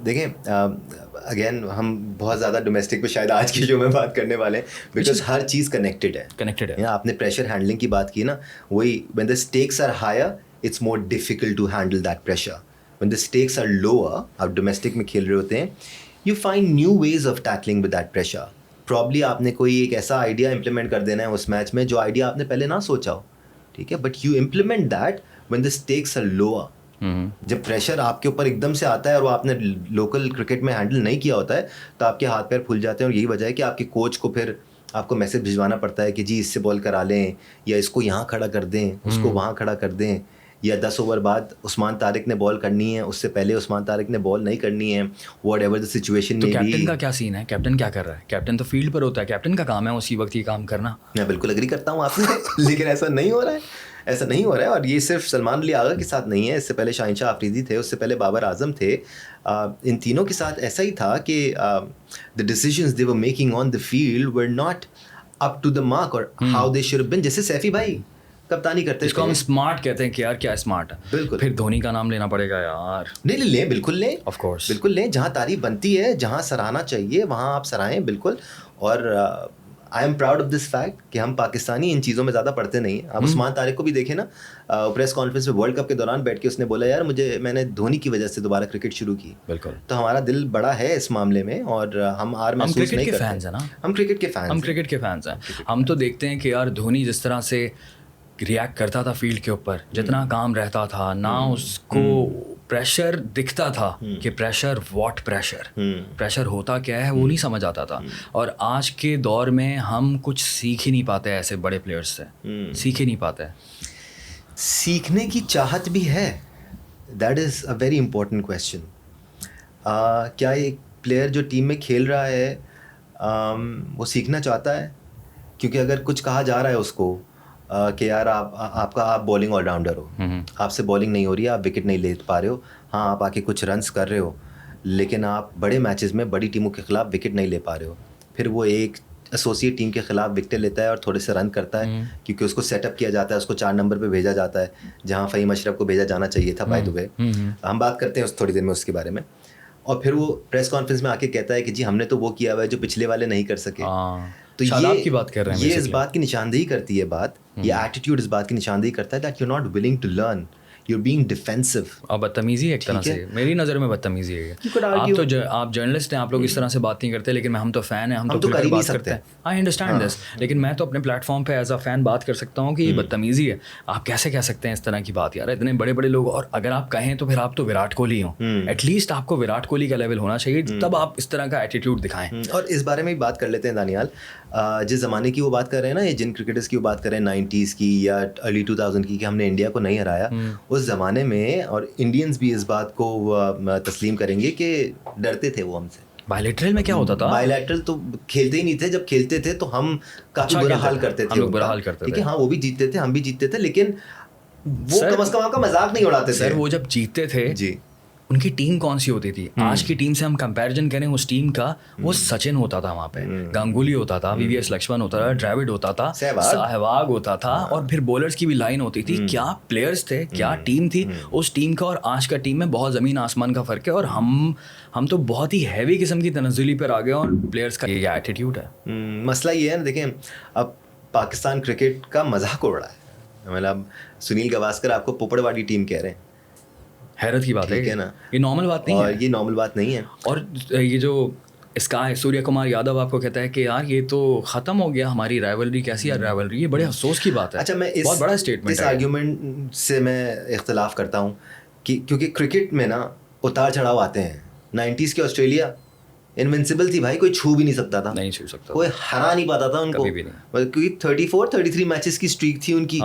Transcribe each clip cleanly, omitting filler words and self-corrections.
دیکھیں اگین ہم بہت زیادہ ڈومیسٹک پہ شاید آج کی جو میں بات کرنے والے ہیں, بیکاز ہر چیز کنیکٹڈ ہے. آپ نے پریشر ہینڈلنگ کی بات کی نا, وہی when the stakes are higher it's more difficult to handle that pressure. when the stakes are lower, آپ ڈومیسٹک میں کھیل رہے ہوتے ہیں, you find new ways of tackling with that pressure. probably آپ نے کوئی ایک ایسا آئیڈیا امپلیمنٹ کر دینا ہے اس میچ میں جو آئیڈیا آپ نے پہلے نہ سوچا ہو, ٹھیک ہے, but you implement that when the stakes are lower. جب پریشر آپ کے اوپر ایک دم سے آتا ہے اور وہ آپ نے لوکل کرکٹ میں ہینڈل نہیں کیا ہوتا ہے تو آپ کے ہاتھ پیر پھول جاتے ہیں, اور یہی وجہ ہے کہ آپ کے کوچ کو پھر آپ کو میسج بھجوانا پڑتا ہے کہ جی اس سے بال کرا لیں, یا اس کو یہاں کھڑا کر دیں, اس کو وہاں کھڑا کر دیں, یا 10 اوور بعد عثمان طارق نے بال کرنی ہے, اس سے پہلے عثمان طارق نے بال نہیں کرنی ہے, واٹ ایور دا سچویشن میں. کیپٹن کا کیا سین ہے, کیپٹن کیا کر رہا ہے؟ کیپٹن تو فیلڈ پر ہوتا ہے, کیپٹن کا کام ہے اسی وقت یہ کام کرنا. میں بالکل اگری کرتا ہوں آپ سے, لیکن ایسا نہیں ہو رہا ہے, ایسا نہیں ہو رہا ہے. اور یہ صرف سلمان علی آغا کے ساتھ نہیں ہے, اس سے پہلے شاہین شاہ آفریدی تھے, اس سے پہلے بابر اعظم تھے. ان تینوں کے ساتھ ایسا ہی تھا کہ the decisions they were making on the field were not up to the mark or how they should have been. جیسے سیفی بھائی کپتانی کرتے تھے, اس کو ہم اسمارٹ کہتے ہیں کہ یار کیا اسمارٹ ہے. بالکل. پھر دھونی کا نام لینا پڑے گا یار. نہیں لیں, بالکل لیں, آف کورس بالکل لیں. جہاں تعریف بنتی ہے, جہاں سراہنا چاہیے وہاں آپ سرائیں, بالکل. اور I am proud of this fact کہ ہم پاکستانی ان چیزوں میں زیادہ پڑھتے نہیں ہیں. آپ عثمان طارق کو بھی دیکھیں نا, پریس کانفرنس میں ورلڈ کپ کے دوران بیٹھ کے اس نے بولا یار میں نے دھونی کی وجہ سے دوبارہ کرکٹ شروع کی. بالکل. تو ہمارا دل بڑا ہے اس معاملے میں, اور ہم محسوس نہیں کرتے. ہم کرکٹ کے فینس ہیں. ہم تو دیکھتے ہیں کہ یار دھونی جس طرح سے ریئیکٹ کرتا تھا فیلڈ کے اوپر, جتنا کام رہتا تھا نہ اس کو پریشر دکھتا تھا کہ پریشر واٹ پریشر ہوتا کیا ہے وہ نہیں سمجھ آتا تھا. اور آج کے دور میں ہم کچھ سیکھ ہی نہیں پاتے ایسے بڑے پلیئرس سے, سیکھ ہی نہیں پاتے. سیکھنے کی چاہت بھی ہے, that is a very important question. کیا ایک پلیئر جو ٹیم میں کھیل رہا ہے وہ سیکھنا چاہتا ہے؟ کیونکہ اگر کچھ کہا جا رہا ہے اس کو کہ یار آپ بالنگ آل راؤنڈر ہو, آپ سے بالنگ نہیں ہو رہی ہے, آپ وکٹ نہیں لے پا رہے ہو, ہاں آپ آ کے کچھ رنس کر رہے ہو, لیکن آپ بڑے میچز میں بڑی ٹیموں کے خلاف وکٹ نہیں لے پا رہے ہو. پھر وہ ایک ایسوسیٹ ٹیم کے خلاف وکٹیں لیتا ہے اور تھوڑے سے رن کرتا ہے, کیونکہ اس کو سیٹ اپ کیا جاتا ہے, اس کو 4 نمبر پہ بھیجا جاتا ہے جہاں فہیم اشرف کو بھیجا جانا چاہیے تھا. بائی دی وے ہم بات کرتے ہیں تھوڑی دیر میں اس کے بارے میں. اور پھر وہ پریس کانفرنس میں آ کے کہتا ہے کہ جی ہم نے تو وہ کیا ہوا ہے جو پچھلے والے نہیں کر سکے. تو یہ اس بات کی نشاندہی کرتی ہے, یہ ایٹیٹیوڈ اس بات کی نشاندہی کرتا ہے that you not willing to learn, you being defensive. اور بدتمیزی ہے ایک طرح سے, میری نظر میں بدتمیزی ہے. آپ جرنلسٹ ہیں, آپ لوگ اس طرح سے بات نہیں کرتے, لیکن ہم تو فین ہیں, ہم تو کر بات کرتے ہیں. آئی انڈرسٹینڈ دس, لیکن میں تو اپنے پلیٹ فارم پہ ایز اے فین بات کر سکتا ہوں کہ یہ بدتمیزی ہے. آپ کیسے کہہ سکتے ہیں اس طرح کی بات یار, اتنے بڑے بڑے لوگ, اور اگر آپ کہیں تو پھر آپ تو وراٹ کوہلی ہوں, ایٹ لیسٹ آپ کو وراٹ کوہلی کا لیول ہونا چاہیے, تب آپ اس طرح کا ایٹیٹیوڈ دکھائیں. اور اس بارے میں بھی بات کر لیتے ہیں دانیال, جس زمانے کی وہ بات کر رہے ہیں نا, یہ جن کرکٹرز کی وہ بات کر رہے ہیں 90s کی یا ارلی 2000 کی کہ ہم نے انڈیا کو نہیں ہرایا, اس زمانے میں, اور انڈینز بھی اس بات کو تسلیم کریں گے کہ ڈرتے تھے وہ ہم سے. بائیلیٹرل میں کیا ہوتا تھا, بائیلیٹرل تو کھیلتے ہی نہیں تھے, جب کھیلتے تھے تو ہم کافی برا حال کرتے تھے, ٹھیک ہے, ہاں وہ بھی جیتتے تھے, ہم بھی جیتتے تھے, لیکن وہ کم از کم کا مذاق نہیں اڑاتے تھے. وہ جب جیتتے تھے جی, ان کی ٹیم کون سی ہوتی تھی؟ آج کی ٹیم سے ہم کمپیریزن کریں اس ٹیم کا, وہ سچن ہوتا تھا وہاں پہ, گنگولی ہوتا تھا, وی وی ایس لکشمن ہوتا تھا, ڈراوڈ ہوتا تھا, سہواگ ہوتا تھا, اور پھر بولرز کی بھی لائن ہوتی تھی. کیا پلیئرز تھے, کیا ٹیم تھی اس ٹیم کا, اور آج کا ٹیم میں بہت زمین آسمان کا فرق ہے. اور ہم تو بہت ہی ہیوی قسم کی تنزلی پر آ گئے, اور پلیئرز کا یہ ایٹیٹیوڈ ہے. مسئلہ یہ ہے نا, دیکھیں اب پاکستان کرکٹ کا مذاق اڑ رہا ہے, مطلب سنیل گواسکر آپ کو پوپڑ والی ٹیم کہہ رہے ہیں, حیرت کی بات ہے نا, یہ نارمل بات نہیں ہے, یہ نارمل بات نہیں ہے. اور یہ جو اس کا سوریہ کمار یادو آپ کو کہتا ہے کہ یار یہ تو ختم ہو گیا ہماری رائیولری, کیسی ہے رائیولری, یہ بڑے افسوس کی بات ہے. اچھا, میں بہت بڑا اسٹیٹمنٹ ہے, اس آرگیومنٹ سے میں اختلاف کرتا ہوں کہ کیونکہ کرکٹ میں نا اتار چڑھاؤ آتے ہیں. 90s کے آسٹریلیا انوینسیبل تھی بھائی, کوئی چھو بھی نہیں سکتا تھا, نہیں چھو سکتا, کوئی ہرا نہیں پاتا تھا ان کو, کیونکہ 34-33 میچز کی اسٹریک تھی ان کی,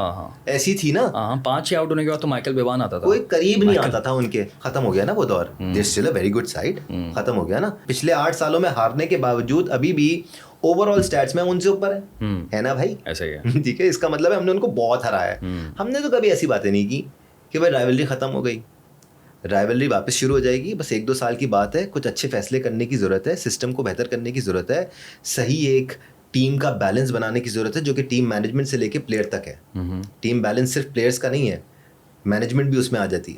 ایسی تھی نا, 5 آؤٹ ہونے کے بعد تو مائیکل بیوان آتا تھا, کوئی قریب نہیں آتا تھا ان کے. ختم ہو گیا نا وہ دور, there still a very good side, ختم ہو گیا نا. پچھلے 8 سالوں میں ہارنے کے باوجود ابھی بھی اوور آل اسٹیٹس میں ان سے اوپر ہے نا بھائی, ایسا ہی ہے, ٹھیک ہے. اس کا مطلب ہے ہم نے ان کو بہت ہرایا ہے. ہم نے تو کبھی ایسی باتیں نہیں کی کہ بھائی رائیولری ختم ہو گئی, رائیولری واپس شروع ہو جائے گی, بس 1-2 سال کی بات ہے. کچھ اچھے فیصلے کرنے کی ضرورت ہے, سسٹم کو بہتر کرنے کی ضرورت ہے, صحیح ایک ٹیم کا بیلنس بنانے کی ضرورت ہے, جو کہ ٹیم مینجمنٹ سے لے کے پلیئر تک ہے. ٹیم بیلنس صرف پلیئرس کا نہیں ہے, مینجمنٹ بھی اس میں آ جاتی ہے.